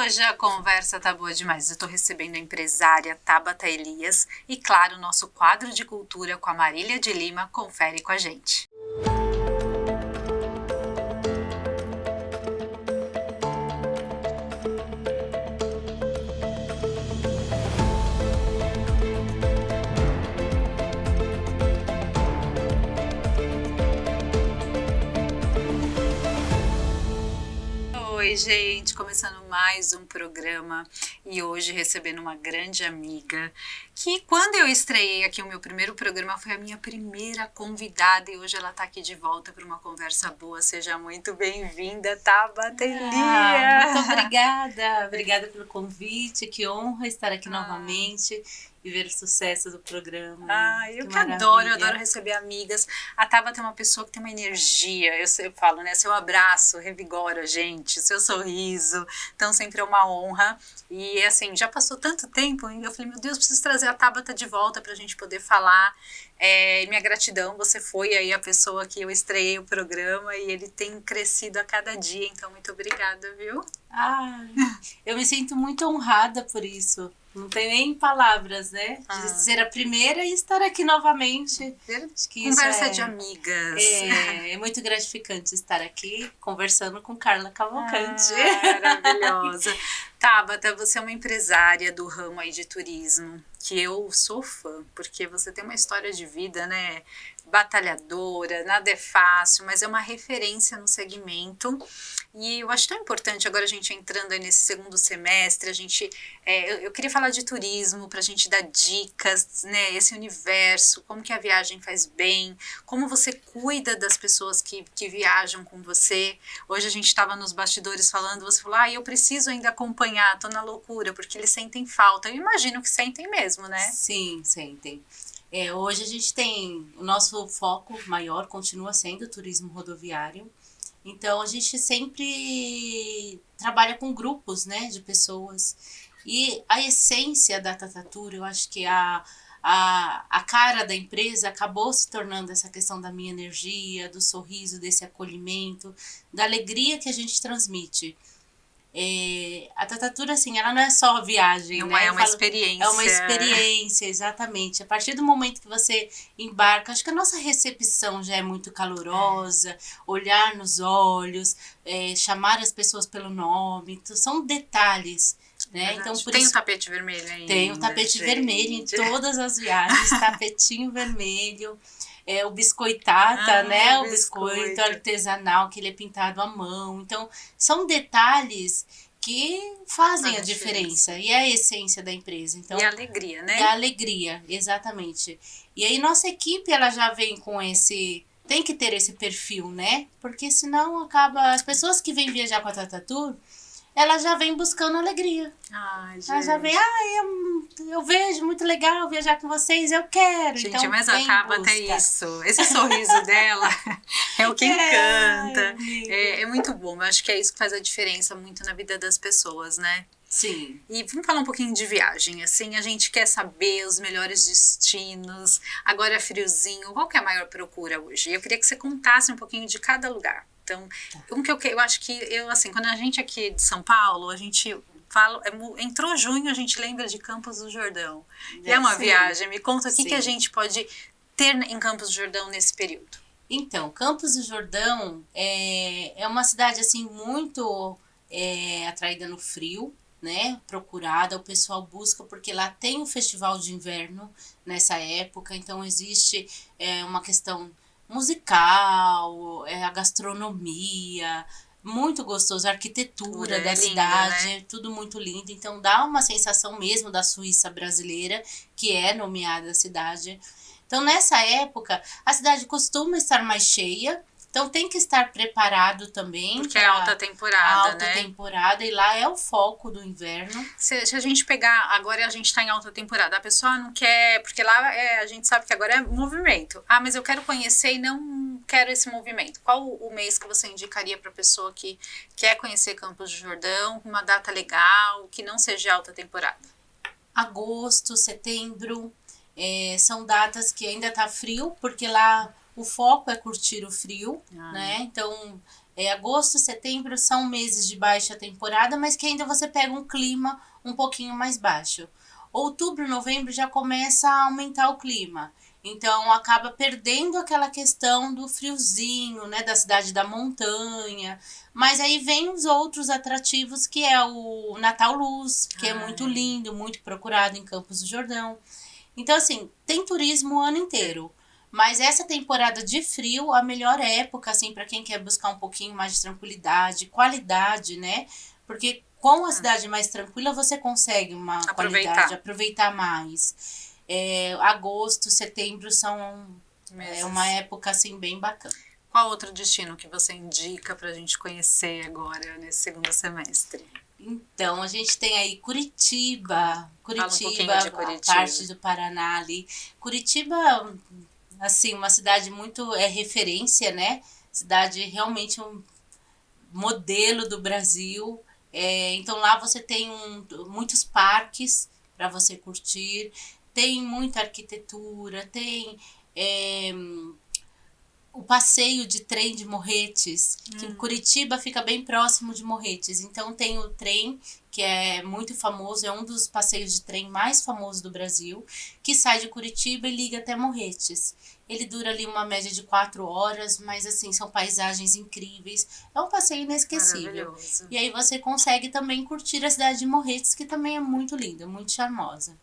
Hoje a conversa tá boa demais. Eu tô recebendo a empresária Tabata Elias e, claro, o nosso quadro de cultura com a Marília de Lima. Confere com a gente. Oi, gente, começando mais um programa e hoje recebendo uma grande amiga que quando eu estreiei aqui o meu primeiro programa foi a minha primeira convidada e hoje ela está aqui de volta para uma conversa boa. Seja muito bem-vinda, Tabata Elias. Muito obrigada, obrigada pelo convite, que honra estar aqui novamente e ver o sucesso do programa. Eu adoro receber amigas. A Tabata é uma pessoa que tem uma energia, eu falo, né? Seu abraço revigora a gente, seu sorriso, então sempre é uma honra. E assim, já passou tanto tempo e eu falei, meu Deus, preciso trazer a Tabata de volta pra gente poder falar. Minha gratidão, você foi aí a pessoa que eu estreiei o programa e ele tem crescido a cada dia, então muito obrigada, viu? Eu me sinto muito honrada por isso. Não tem nem palavras, né? De ser a primeira e estar aqui novamente. Acho que conversa de amigas. É muito gratificante estar aqui conversando com Carla Cavalcante. Maravilhosa. Tabata, você é uma empresária do ramo aí de turismo, que eu sou fã, porque você tem uma história de vida, né? Batalhadora, nada é fácil, mas é uma referência no segmento. E eu acho tão importante agora a gente entrando aí nesse segundo semestre, eu queria falar de turismo para a gente dar dicas, né? Esse universo, como que a viagem faz bem, como você cuida das pessoas que viajam com você. Hoje a gente estava nos bastidores falando, você falou, eu preciso ainda acompanhar, tô na loucura, porque eles sentem falta. Eu imagino que sentem mesmo, né? Sim, sentem. Hoje a gente tem, o nosso foco maior continua sendo o turismo rodoviário. Então, a gente sempre trabalha com grupos, né, de pessoas. E a essência da Tatatura, eu acho que a cara da empresa acabou se tornando essa questão da minha energia, do sorriso, desse acolhimento, da alegria que a gente transmite. A Tatatura, assim, ela não é só a viagem, né? É uma experiência. É uma experiência, exatamente. A partir do momento que você embarca, acho que a nossa recepção já é muito calorosa, olhar nos olhos, chamar as pessoas pelo nome, então, são detalhes, né? Então, tem o tapete vermelho ainda. Tem o tapete vermelho em todas as viagens, tapetinho vermelho. O biscoitata, né? O biscoito artesanal, que ele é pintado à mão. Então, são detalhes que fazem a diferença. E é a essência da empresa. Então, e a alegria, né? E a alegria, exatamente. E aí, nossa equipe, ela já vem com esse... Tem que ter esse perfil, né? Porque senão acaba... As pessoas que vêm viajar com a Tatatur, ela já vem buscando alegria. Gente. Ela já vem, eu vejo, muito legal viajar com vocês, eu quero. Gente, então, mas a Tabata é isso. Esse sorriso dela é o que encanta. É muito bom. Eu acho que é isso que faz a diferença muito na vida das pessoas, né? Sim. E vamos falar um pouquinho de viagem, assim, a gente quer saber os melhores destinos, agora é friozinho, qual que é a maior procura hoje? Eu queria que você contasse um pouquinho de cada lugar. Então, eu acho que, assim, quando a gente aqui de São Paulo, a gente fala, entrou junho, a gente lembra de Campos do Jordão. E é uma viagem, me conta o que a gente pode ter em Campos do Jordão nesse período. Então, Campos do Jordão é uma cidade, assim, muito atraída no frio, né, procurada, o pessoal busca porque lá tem o festival de inverno nessa época, então existe uma questão musical, a gastronomia, muito gostoso, a arquitetura da cidade, né? Tudo muito lindo, então dá uma sensação mesmo da Suíça brasileira, que é nomeada a cidade. Então nessa época a cidade costuma estar mais cheia, então tem que estar preparado também. Porque é alta temporada, né? Alta temporada, e lá é o foco do inverno. Se a gente pegar, agora a gente está em alta temporada, a pessoa não quer, porque lá a gente sabe que agora é movimento. Mas eu quero conhecer e não quero esse movimento. Qual o mês que você indicaria para a pessoa que quer conhecer Campos do Jordão, uma data legal, que não seja alta temporada? Agosto, setembro, são datas que ainda tá frio, porque lá o foco é curtir o frio, né? Então, Agosto, setembro são meses de baixa temporada, mas que ainda você pega um clima um pouquinho mais baixo. Outubro, novembro já começa a aumentar o clima. Então, acaba perdendo aquela questão do friozinho, né, da cidade da montanha. Mas aí vem os outros atrativos, que é o Natal Luz, que é muito lindo, muito procurado em Campos do Jordão. Então, assim, tem turismo o ano inteiro. Mas essa temporada de frio, a melhor época, assim, para quem quer buscar um pouquinho mais de tranquilidade, qualidade, né? Porque com a cidade mais tranquila, você consegue uma qualidade, aproveitar mais. Agosto, setembro são uma época, assim, bem bacana. Qual outro destino que você indica para a gente conhecer agora, nesse segundo semestre? Então, a gente tem aí Curitiba, Fala um pouquinho de Curitiba. A parte do Paraná ali. Curitiba, assim, uma cidade muito referência, né? Cidade realmente um modelo do Brasil. Então, lá você tem muitos parques para você curtir. Tem muita arquitetura, tem o passeio de trem de Morretes, que Curitiba fica bem próximo de Morretes. Então tem o trem, que é muito famoso, é um dos passeios de trem mais famosos do Brasil, que sai de Curitiba e liga até Morretes. Ele dura ali uma média de 4 horas, mas assim, são paisagens incríveis. É um passeio inesquecível. E aí você consegue também curtir a cidade de Morretes, que também é muito linda, muito charmosa.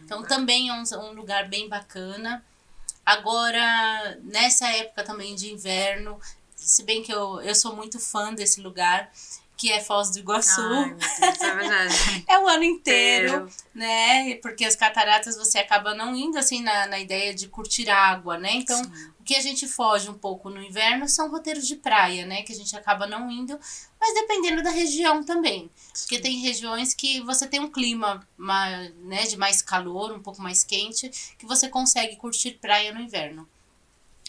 Então também é um lugar bem bacana. Agora, nessa época também de inverno, se bem que eu sou muito fã desse lugar, que é Foz do Iguaçu. Ai, meu Deus, é verdade. É o ano inteiro, né? Porque as cataratas você acaba não indo assim na ideia de curtir água, né? Então, o que a gente foge um pouco no inverno são roteiros de praia, né? Que a gente acaba não indo, mas dependendo da região também. Porque tem regiões que você tem um clima, né, de mais calor, um pouco mais quente, que você consegue curtir praia no inverno.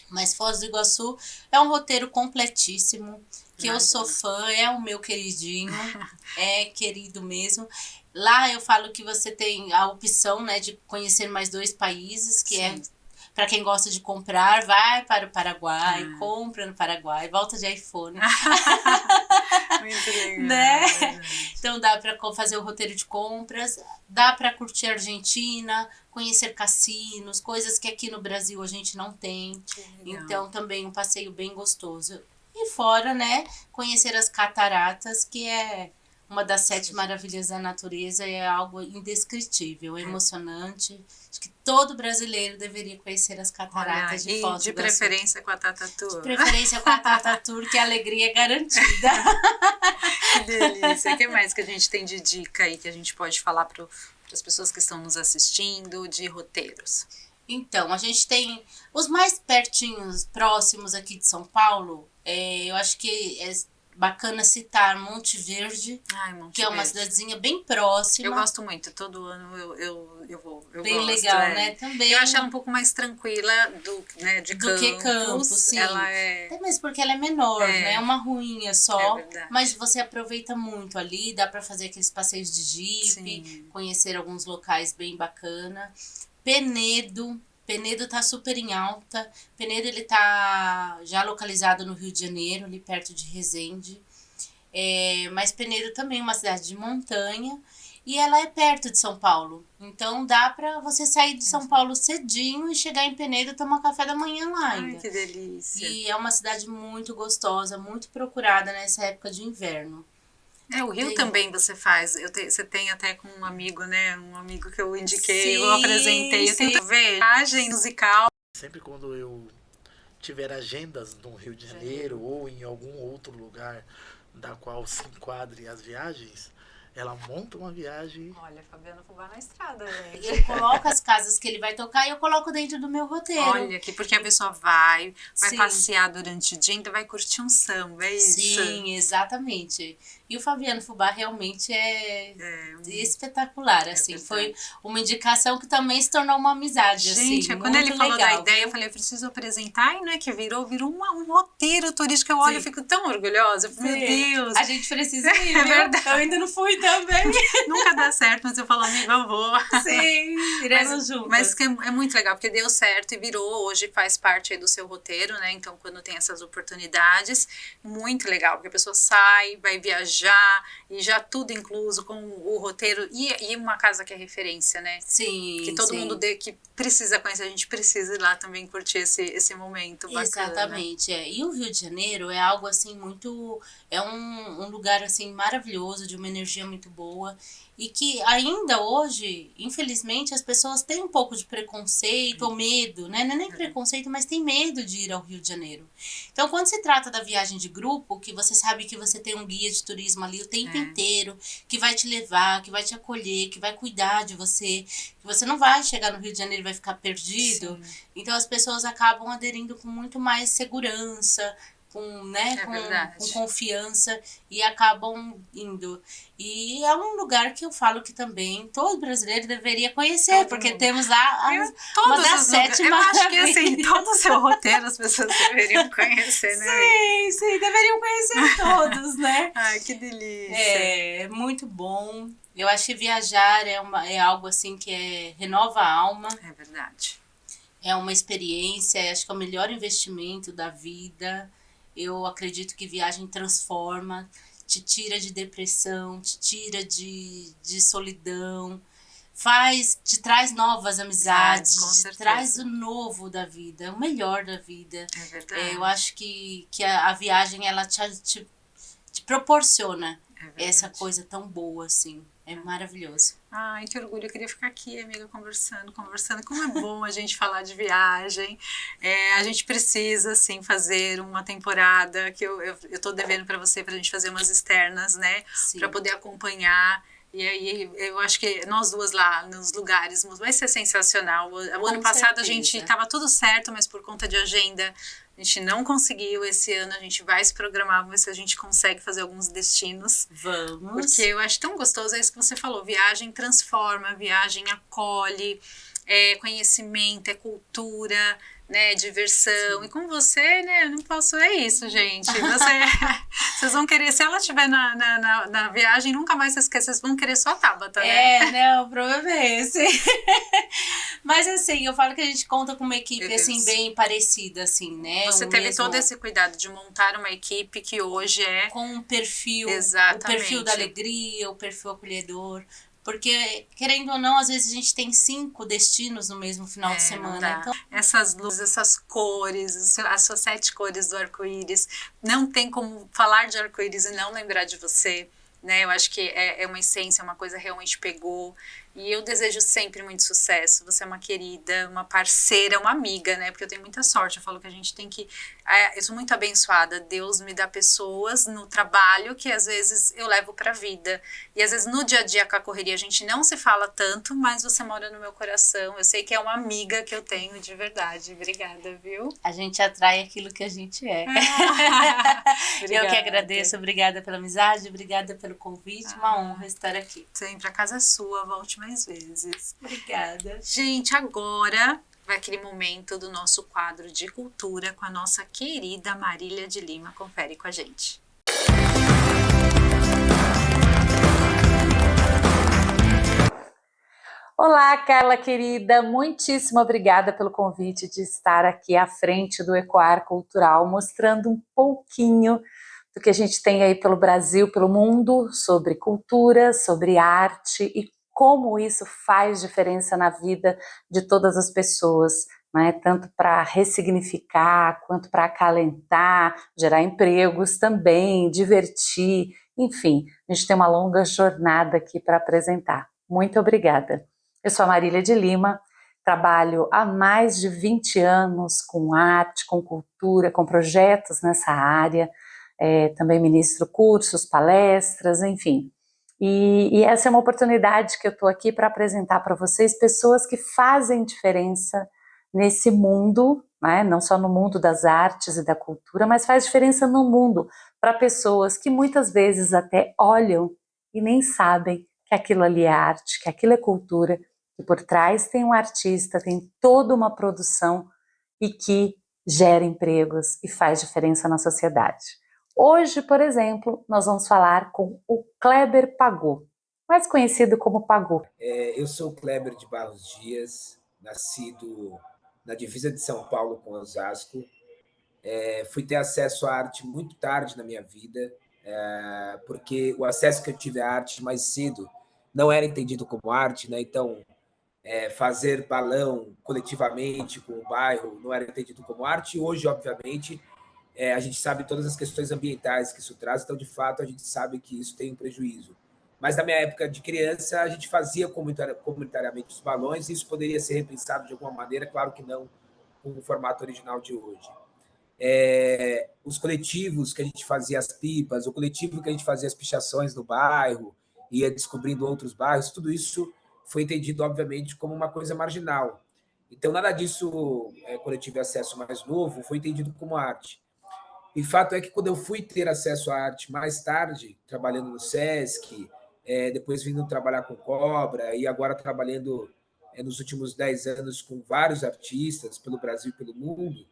Mas Foz do Iguaçu é um roteiro completíssimo, que eu sou fã, é o meu queridinho, é querido mesmo. Lá eu falo que você tem a opção, né, de conhecer mais 2 países, que é para quem gosta de comprar, vai para o Paraguai, compra no Paraguai, volta de iPhone. Muito legal. Né? Então dá para fazer o roteiro de compras, dá para curtir a Argentina, conhecer cassinos, coisas que aqui no Brasil a gente não tem. Então também um passeio bem gostoso. E fora, né, conhecer as cataratas, que é uma das 7 maravilhas da natureza, é algo indescritível, emocionante. Acho que todo brasileiro deveria conhecer as cataratas de Foz do Iguaçu. De preferência com a Tata Tour. De preferência com a Tata Tour, que a alegria é garantida. Que delícia. O que mais que a gente tem de dica aí que a gente pode falar para as pessoas que estão nos assistindo, de roteiros? Então, a gente tem os mais pertinhos, próximos aqui de São Paulo. Eu acho que é bacana citar Monte Verde, que é uma cidadezinha bem próxima. Eu gosto muito, todo ano eu vou. Bem gosto, legal, né? Também. Eu acho ela um pouco mais tranquila do que Campos, sim. Ela é... Até mesmo porque ela é menor, né? É uma ruinha só. É verdade. Mas você aproveita muito ali, dá para fazer aqueles passeios de Jeep, conhecer alguns locais bem bacana. Penedo tá super em alta. Penedo, ele tá já localizado no Rio de Janeiro, ali perto de Resende. Mas Penedo também é uma cidade de montanha e ela é perto de São Paulo. Então dá pra você sair de São Paulo cedinho e chegar em Penedo e tomar café da manhã lá ainda. Ai, que delícia. E é uma cidade muito gostosa, muito procurada nessa época de inverno. O Rio também você faz. Você tem até com um amigo, né? Um amigo que eu indiquei, eu apresentei. Eu tento ver viagem musical. Sempre quando eu tiver agendas no Rio de Janeiro ou em algum outro lugar da qual se enquadrem as viagens, ela monta uma viagem. Olha, Fabiana Fubá na estrada, gente. Ele coloca as casas que ele vai tocar e eu coloco dentro do meu roteiro. Olha aqui, porque a pessoa vai passear durante o dia, ainda vai curtir um samba, é isso? Sim, exatamente. E o Fabiano Fubá realmente é espetacular, assim. Foi uma indicação que também se tornou uma amizade, gente, assim. Quando ele falou legal, da ideia, eu falei, eu preciso apresentar, e não é que virou um roteiro turístico. Eu olho e fico tão orgulhosa. Meu Deus. A gente precisa ir, viu? verdade. Eu ainda não fui, não. também. Nunca dá certo, mas eu falo, amiga, eu vou. Sim, iremos juntas. Mas que é muito legal, porque deu certo e virou, hoje faz parte aí do seu roteiro, né? Então, quando tem essas oportunidades, muito legal, porque a pessoa sai, vai viajar, e já tudo incluso com o roteiro, e uma casa que é referência, né? Sim, que todo sim. mundo que precisa conhecer, a gente precisa ir lá também curtir esse momento bacana. Exatamente, E o Rio de Janeiro é algo assim muito, é um lugar assim maravilhoso, de uma energia muito boa, e que ainda hoje, infelizmente, as pessoas têm um pouco de preconceito ou medo, né? Não é nem preconceito, mas tem medo de ir ao Rio de Janeiro. Então, quando se trata da viagem de grupo, que você sabe que você tem um guia de turismo ali o tempo inteiro, que vai te levar, que vai te acolher, que vai cuidar de você, que você não vai chegar no Rio de Janeiro e vai ficar perdido. Sim. Então, as pessoas acabam aderindo com muito mais segurança, com confiança, e acabam indo. E é um lugar que eu falo que também todo brasileiro deveria conhecer, Todo porque mundo. temos lá uma Todos das os 7 lugares. Eu acho que maravilhas. assim, todo o seu roteiro as pessoas deveriam conhecer, né? Sim, deveriam conhecer todos, né? Ai, que delícia. É muito bom. Eu acho que viajar é algo assim que renova a alma. É verdade. É uma experiência, acho que é o melhor investimento da vida. Eu acredito que viagem transforma, te tira de depressão, te tira de solidão, te traz novas amizades, Com te certeza. traz o novo da vida, o melhor da vida. É verdade. Eu acho que a viagem, ela te proporciona essa coisa tão boa, assim. É maravilhoso. Ai, que orgulho. Eu queria ficar aqui, amiga, conversando. Como é bom a gente falar de viagem. A gente precisa, assim, fazer uma temporada que eu tô devendo para você, pra gente fazer umas externas, né? Para poder acompanhar. E aí, eu acho que nós duas lá nos lugares vai ser sensacional. O ano passado a gente tava tudo certo, mas por conta de agenda a gente não conseguiu. Esse ano a gente vai se programar, vamos ver se a gente consegue fazer alguns destinos. Vamos. Porque eu acho tão gostoso, é isso que você falou, viagem transforma, viagem acolhe, conhecimento, cultura, né, diversão. Sim. E com você, né, eu não posso, é isso, gente. Vocês vão querer, se ela estiver na viagem, nunca mais se esquecer, vocês vão querer só a Tabata, né? Não, o problema é esse. Mas assim, eu falo que a gente conta com uma equipe assim, bem parecida, assim, né? Você teve todo esse cuidado de montar uma equipe que hoje com um perfil, exatamente, o perfil da alegria, o perfil acolhedor. Porque, querendo ou não, às vezes a gente tem 5 destinos no mesmo final de semana. Então... Essas luzes, essas cores, as suas 7 cores do arco-íris. Não tem como falar de arco-íris e não lembrar de você, né? Eu acho que é uma essência, uma coisa realmente pegou. E eu desejo sempre muito sucesso. Você é uma querida, uma parceira, uma amiga, né? Porque eu tenho muita sorte. Eu falo que a gente tem que... eu sou muito abençoada. Deus me dá pessoas no trabalho que às vezes eu levo pra vida. E às vezes no dia a dia com a correria a gente não se fala tanto, mas você mora no meu coração. Eu sei que é uma amiga que eu tenho de verdade. Obrigada, viu? A gente atrai aquilo que a gente é. Eu que agradeço. Obrigada pela amizade, obrigada pelo convite. Uma honra estar aqui. Sempre. A casa é sua. Volte mais vezes. Obrigada. Gente, agora vai aquele momento do nosso quadro de cultura com a nossa querida Marília de Lima. Confere com a gente. Olá, Carla querida, muitíssimo obrigada pelo convite de estar aqui à frente do Ecoar Cultural, mostrando um pouquinho do que a gente tem aí pelo Brasil, pelo mundo, sobre cultura, sobre arte e como isso faz diferença na vida de todas as pessoas, né? Tanto para ressignificar, quanto para acalentar, gerar empregos também, divertir, enfim, a gente tem uma longa jornada aqui para apresentar. Muito obrigada. Eu sou a Marília de Lima, trabalho há mais de 20 anos com arte, com cultura, com projetos nessa área, também ministro cursos, palestras, enfim. E essa é uma oportunidade que eu estou aqui para apresentar para vocês pessoas que fazem diferença nesse mundo, né? Não só no mundo das artes e da cultura, mas faz diferença no mundo para pessoas que muitas vezes até olham e nem sabem que aquilo ali é arte, que aquilo é cultura, que por trás tem um artista, tem toda uma produção e que gera empregos e faz diferença na sociedade. Hoje, por exemplo, nós vamos falar com o Kleber Pagô. mais conhecido como Pagu. Eu sou Kleber de Barros Dias, nascido na divisa de São Paulo com Osasco. Fui ter acesso à arte muito tarde na minha vida, porque o acesso que eu tive à arte mais cedo não era entendido como arte, né? Então, fazer balão coletivamente com o bairro não era entendido como arte. E hoje, obviamente, a gente sabe todas as questões ambientais que isso traz, então, de fato, a gente sabe que isso tem um prejuízo. Mas, na minha época de criança, a gente fazia comunitariamente os balões, e isso poderia ser repensado de alguma maneira, claro que não com o formato original de hoje. Os coletivos que a gente fazia as pipas, o coletivo que a gente fazia as pichações no bairro, ia descobrindo outros bairros, tudo isso foi entendido, obviamente, como uma coisa marginal. Então, nada disso, quando eu tive acesso mais novo, foi entendido como arte. E fato é que, quando eu fui ter acesso à arte mais tarde, trabalhando no SESC, depois vindo trabalhar com Cobra, e agora trabalhando nos últimos 10 anos com vários artistas pelo Brasil e pelo mundo,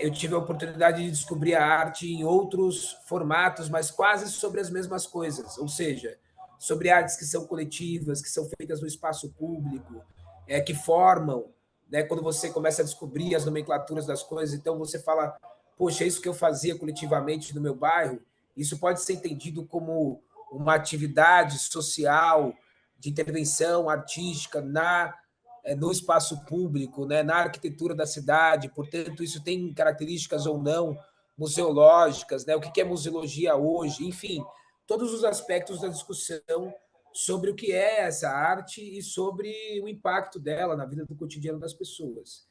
eu tive a oportunidade de descobrir a arte em outros formatos, mas quase sobre as mesmas coisas, ou seja, sobre artes que são coletivas, que são feitas no espaço público, que formam, né? Quando você começa a descobrir as nomenclaturas das coisas, então você fala, poxa, isso que eu fazia coletivamente no meu bairro, isso pode ser entendido como uma atividade social de intervenção artística no espaço público, né, na arquitetura da cidade, portanto, isso tem características ou não museológicas, né, o que é museologia hoje, enfim, todos os aspectos da discussão sobre o que é essa arte e sobre o impacto dela na vida do cotidiano das pessoas.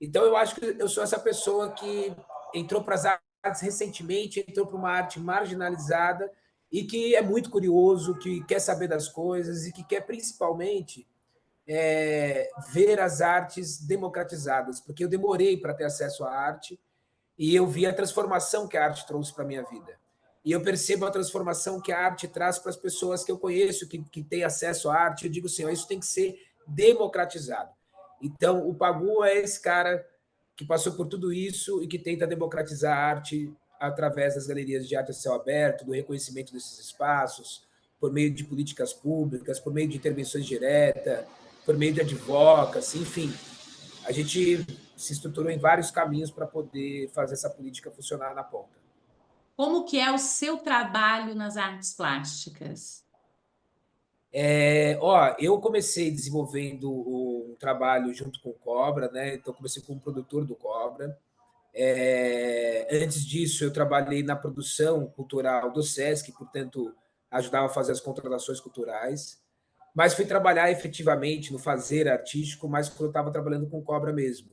Então, eu acho que eu sou essa pessoa que entrou para as artes recentemente, entrou para uma arte marginalizada e que é muito curioso, que quer saber das coisas e que quer, principalmente, ver as artes democratizadas, porque eu demorei para ter acesso à arte e eu vi a transformação que a arte trouxe para a minha vida. E eu percebo a transformação que a arte traz para as pessoas que eu conheço, que têm acesso à arte. Eu digo assim, isso tem que ser democratizado. Então, o Pagu é esse cara que passou por tudo isso e que tenta democratizar a arte através das galerias de arte a céu aberto, do reconhecimento desses espaços, por meio de políticas públicas, por meio de intervenções diretas, por meio de advocacy, enfim. A gente se estruturou em vários caminhos para poder fazer essa política funcionar na ponta. Como que é o seu trabalho nas artes plásticas? Eu comecei desenvolvendo um trabalho junto com o Cobra, né? Então, comecei como produtor do Cobra. Antes disso, eu trabalhei na produção cultural do SESC, portanto, ajudava a fazer as contratações culturais. Mas fui trabalhar efetivamente no fazer artístico, mas quando eu estava trabalhando com Cobra mesmo.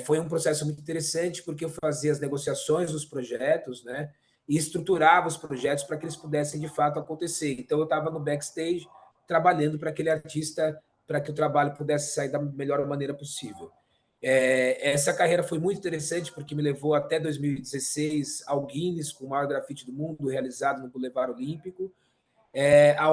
Foi um processo muito interessante, porque eu fazia as negociações dos projetos, né? E estruturava os projetos para que eles pudessem, de fato, acontecer. Então, eu estava no backstage, trabalhando para aquele artista, para que o trabalho pudesse sair da melhor maneira possível. Essa carreira foi muito interessante, porque me levou até 2016 ao Guinness, com o maior grafite do mundo, realizado no Boulevard Olímpico,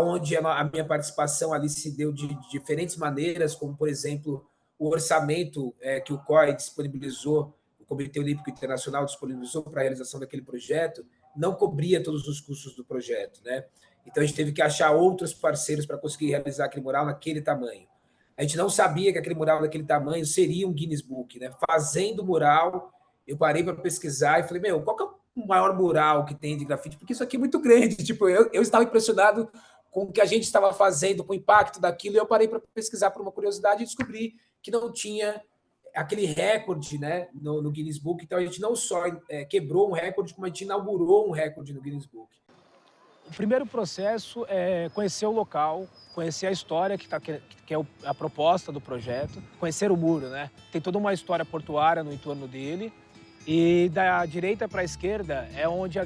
onde a minha participação ali se deu de diferentes maneiras, como, por exemplo, o orçamento que o COI disponibilizou, o Comitê Olímpico Internacional disponibilizou para a realização daquele projeto, não cobria todos os custos do projeto, né? Então, a gente teve que achar outros parceiros para conseguir realizar aquele mural naquele tamanho. A gente não sabia que aquele mural daquele tamanho seria um Guinness Book, né? Fazendo o mural, eu parei para pesquisar e falei, qual que é o maior mural que tem de grafite? Porque isso aqui é muito grande. Tipo, eu estava impressionado com o que a gente estava fazendo, com o impacto daquilo, e eu parei para pesquisar por uma curiosidade e descobri que não tinha aquele recorde, né, no Guinness Book. Então, a gente não só quebrou um recorde, como a gente inaugurou um recorde no Guinness Book. O primeiro processo é conhecer o local, conhecer a história que é a proposta do projeto, conhecer o muro, né? Tem toda uma história portuária no entorno dele, e da direita para a esquerda é onde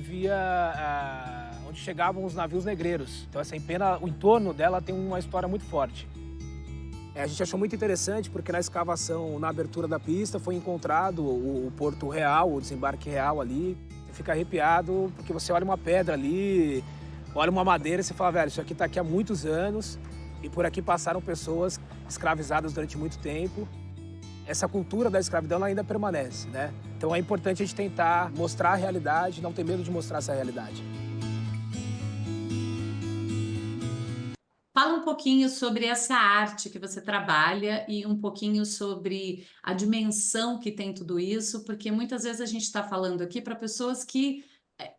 onde chegavam os navios negreiros. Então, essa empena, o entorno dela tem uma história muito forte. A gente achou muito interessante porque na escavação, na abertura da pista, foi encontrado o Porto Real, o desembarque real ali. Você fica arrepiado porque você olha uma pedra ali, olha uma madeira e você fala, velho, isso aqui está aqui há muitos anos e por aqui passaram pessoas escravizadas durante muito tempo. Essa cultura da escravidão ela ainda permanece, né? Então é importante a gente tentar mostrar a realidade, não ter medo de mostrar essa realidade. Fala um pouquinho sobre essa arte que você trabalha e um pouquinho sobre a dimensão que tem tudo isso, porque muitas vezes a gente está falando aqui para pessoas que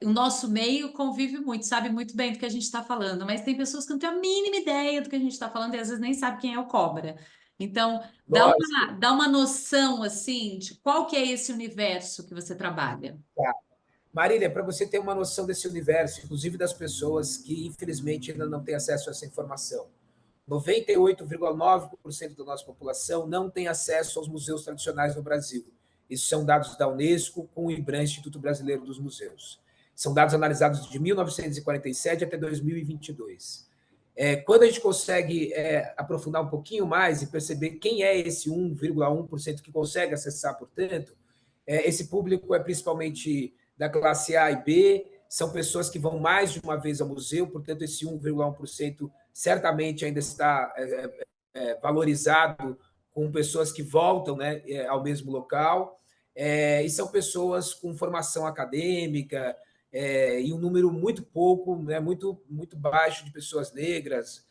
o nosso meio convive muito, sabe muito bem do que a gente está falando, mas tem pessoas que não têm a mínima ideia do que a gente está falando e às vezes nem sabe quem é o cobra. Então, Lógico. dá uma noção assim de qual que é esse universo que você trabalha. Marília, para você ter uma noção desse universo, inclusive das pessoas que, infelizmente, ainda não têm acesso a essa informação, 98,9% da nossa população não tem acesso aos museus tradicionais no Brasil. Isso são dados da Unesco com o IBRAM, Instituto Brasileiro dos Museus. São dados analisados de 1947 até 2022. Quando a gente consegue aprofundar um pouquinho mais e perceber quem é esse 1,1% que consegue acessar, portanto, esse público é principalmente da classe A e B, são pessoas que vão mais de uma vez ao museu, portanto, esse 1,1% certamente ainda está valorizado com pessoas que voltam, né, ao mesmo local, e são pessoas com formação acadêmica, e um número muito pouco, né, muito baixo de pessoas negras,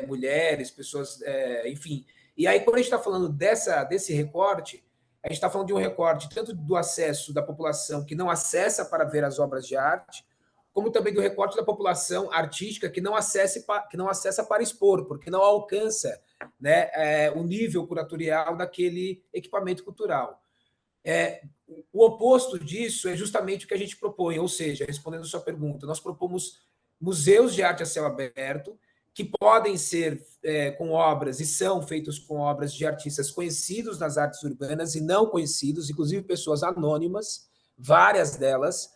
mulheres, pessoas, enfim. E aí, quando a gente está falando desse recorte, a gente está falando de um recorte tanto do acesso da população que não acessa para ver as obras de arte, como também do recorte da população artística que não acessa para expor, porque não alcança, né, o nível curatorial daquele equipamento cultural. O oposto disso é justamente o que a gente propõe, ou seja, respondendo a sua pergunta, nós propomos museus de arte a céu aberto, que podem ser com obras, e são feitos com obras de artistas conhecidos nas artes urbanas e não conhecidos, inclusive pessoas anônimas, várias delas,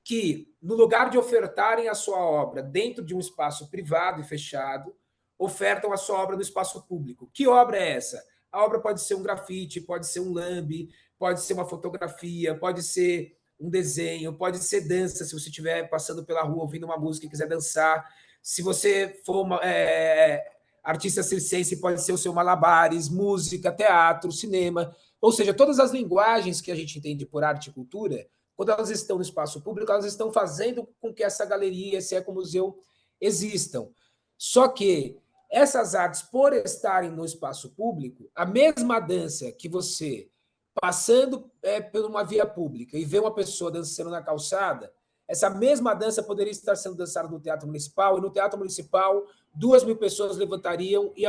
que, no lugar de ofertarem a sua obra dentro de um espaço privado e fechado, ofertam a sua obra no espaço público. Que obra é essa? A obra pode ser um grafite, pode ser um lambe, pode ser uma fotografia, pode ser um desenho, pode ser dança, se você estiver passando pela rua ouvindo uma música e quiser dançar. Se você for artista circense, pode ser o seu malabares, música, teatro, cinema. Ou seja, todas as linguagens que a gente entende por arte e cultura, quando elas estão no espaço público, elas estão fazendo com que essa galeria, esse ecomuseu existam. Só que essas artes, por estarem no espaço público, a mesma dança que você, passando por uma via pública e vê uma pessoa dançando na calçada, essa mesma dança poderia estar sendo dançada no Teatro Municipal, e no Teatro Municipal 2.000 pessoas levantariam e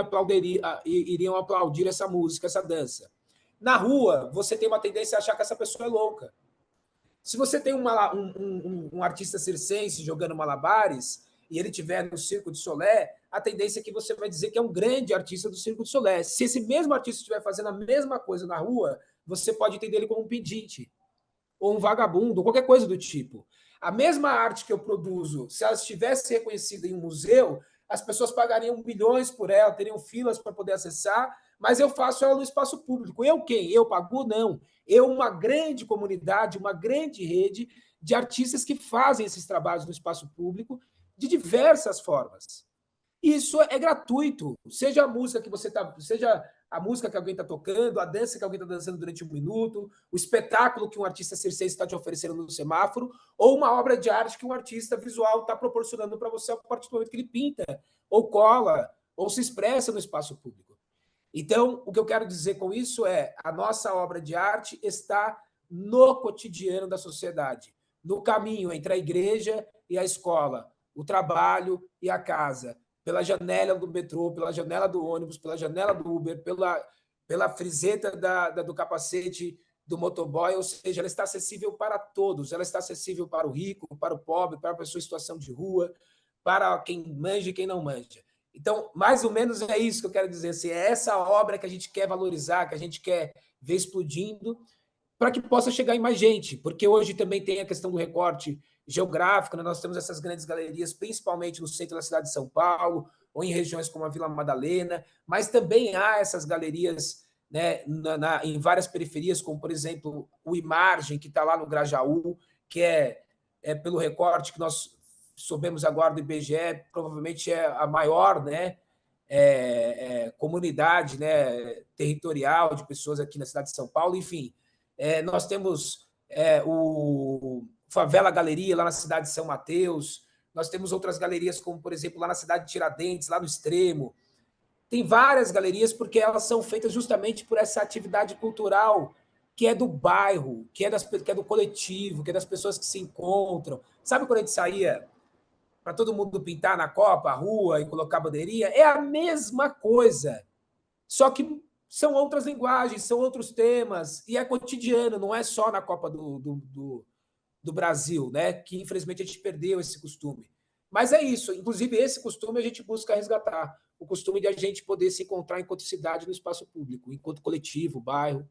iriam aplaudir essa música, essa dança. Na rua, você tem uma tendência a achar que essa pessoa é louca. Se você tem um artista circense jogando malabares e ele estiver no Circo de Solé, a tendência é que você vai dizer que é um grande artista do Circo de Solé. Se esse mesmo artista estiver fazendo a mesma coisa na rua, você pode entender ele como um pedinte, ou um vagabundo, ou qualquer coisa do tipo. A mesma arte que eu produzo, se ela estivesse reconhecida em um museu, as pessoas pagariam milhões por ela, teriam filas para poder acessar, mas eu faço ela no espaço público. Eu quem? Eu, Pagu? Não. Eu, uma grande comunidade, uma grande rede de artistas que fazem esses trabalhos no espaço público de diversas formas. Isso é gratuito. Seja a música que você está, seja a música que alguém está tocando, a dança que alguém está dançando durante 1 minuto, o espetáculo que um artista circense está te oferecendo no semáforo, ou uma obra de arte que um artista visual está proporcionando para você a partir do momento que ele pinta, ou cola, ou se expressa no espaço público. Então, o que eu quero dizer com isso é a nossa obra de arte está no cotidiano da sociedade, no caminho entre a igreja e a escola, o trabalho e a casa, pela janela do metrô, pela janela do ônibus, pela janela do Uber, pela friseta do capacete do motoboy, ou seja, ela está acessível para todos, ela está acessível para o rico, para o pobre, para a pessoa em situação de rua, para quem manja e quem não manja. Então, mais ou menos é isso que eu quero dizer, assim, é essa obra que a gente quer valorizar, que a gente quer ver explodindo, para que possa chegar em mais gente, porque hoje também tem a questão do recorte geográfico, né? Nós temos essas grandes galerias, principalmente no centro da cidade de São Paulo, ou em regiões como a Vila Madalena, mas também há essas galerias, né, em várias periferias, como, por exemplo, o Imargem, que está lá no Grajaú, que é pelo recorte que nós soubemos agora do IBGE, provavelmente é a maior, né, comunidade, né, territorial de pessoas aqui na cidade de São Paulo. Enfim, nós temos o Favela Galeria, lá na cidade de São Mateus, Nós temos outras galerias, como, por exemplo, lá na cidade de Tiradentes, lá no Extremo. Tem várias galerias porque elas são feitas justamente por essa atividade cultural que é do bairro, que é do coletivo, que é das pessoas que se encontram. Sabe quando a gente saía para todo mundo pintar na Copa, a rua, e colocar bandeirinha? É a mesma coisa. Só que são outras linguagens, são outros temas, e é cotidiano, não é só na Copa do Brasil, né? Que infelizmente a gente perdeu esse costume. Mas é isso, inclusive esse costume a gente busca resgatar, o costume de a gente poder se encontrar enquanto cidade no espaço público, enquanto coletivo, bairro.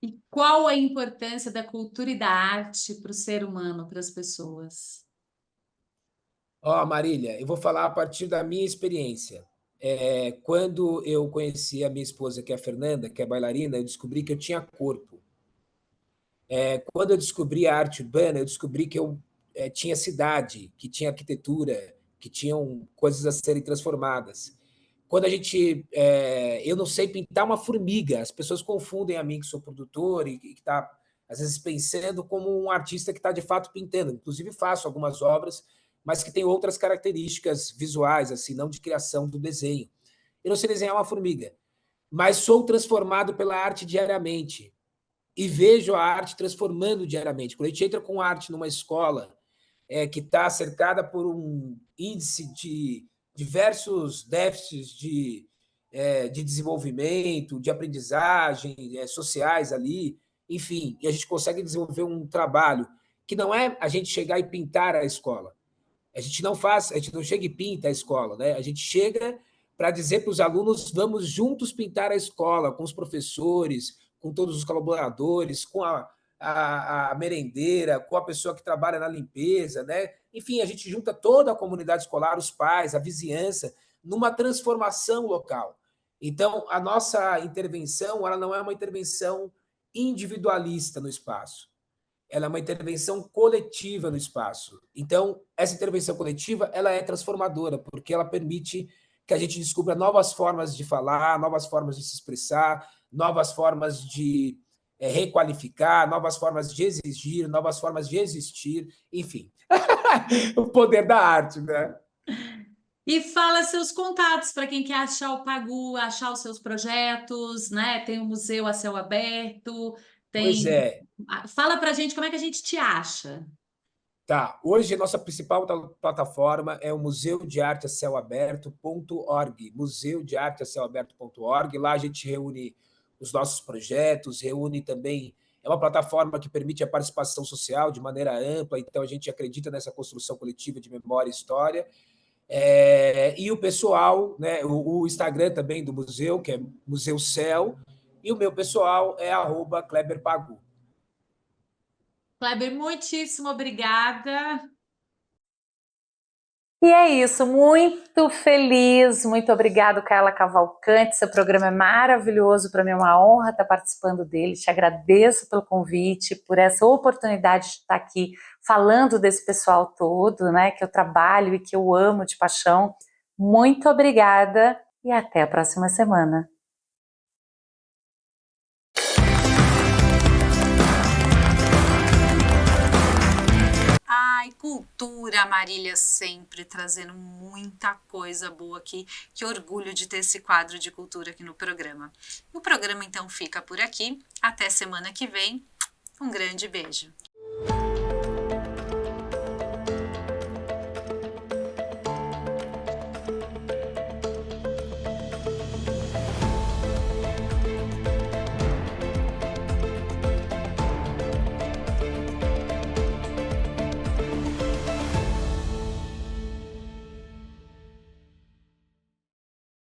E qual a importância da cultura e da arte para o ser humano, para as pessoas? Ó, Marília, eu vou falar a partir da minha experiência. Quando eu conheci a minha esposa, que é a Fernanda, que é bailarina, eu descobri que eu tinha corpo. Quando eu descobri a arte urbana, eu descobri que eu tinha cidade, que tinha arquitetura, que tinham coisas a serem transformadas. Quando a gente... eu não sei pintar uma formiga, as pessoas confundem a mim, que sou produtor, e que está, às vezes, pensando como um artista que está, de fato, pintando. Inclusive, faço algumas obras, mas que tem outras características visuais, assim, não de criação do desenho. Eu não sei desenhar uma formiga, mas sou transformado pela arte diariamente e vejo a arte transformando diariamente. Quando a gente entra com arte numa escola que está cercada por um índice de diversos déficits de desenvolvimento, de aprendizagem, sociais ali, enfim, e a gente consegue desenvolver um trabalho que não é a gente chegar e pintar a escola. A gente não chega e pinta a escola, né? A gente chega para dizer para os alunos: vamos juntos pintar a escola, com os professores, com todos os colaboradores, com a merendeira, com a pessoa que trabalha na limpeza, né? Enfim, a gente junta toda a comunidade escolar, os pais, a vizinhança, numa transformação local. Então, a nossa intervenção, ela não é uma intervenção individualista no espaço. Ela é uma intervenção coletiva no espaço. Então, essa intervenção coletiva, ela é transformadora, porque ela permite que a gente descubra novas formas de falar, novas formas de se expressar, novas formas de requalificar, novas formas de exigir, novas formas de existir, enfim. O poder da arte, né? E fala seus contatos para quem quer achar o Pagu, achar os seus projetos, né? Tem o Museu a Céu Aberto, Pois tem... é. Fala para a gente como é que a gente te acha. Tá, hoje a nossa principal plataforma é o museudearteacéuaberto.org, museudearteacéuaberto.org. Lá a gente reúne os nossos projetos, reúne também, é uma plataforma que permite a participação social de maneira ampla, então a gente acredita nessa construção coletiva de memória e história. E o pessoal, né, o Instagram também do museu, que é Museu Céu, e o meu pessoal é @KleberPagu. Kleber, muitíssimo obrigada. E é isso, muito feliz, muito obrigado, Carla Cavalcante, seu programa é maravilhoso, para mim é uma honra estar participando dele, te agradeço pelo convite, por essa oportunidade de estar aqui falando desse pessoal todo, né, que eu trabalho e que eu amo de paixão. Muito obrigada e até a próxima semana. Ai, cultura, Marília sempre trazendo muita coisa boa aqui. Que orgulho de ter esse quadro de cultura aqui no programa. O programa então fica por aqui. Até semana que vem. Um grande beijo.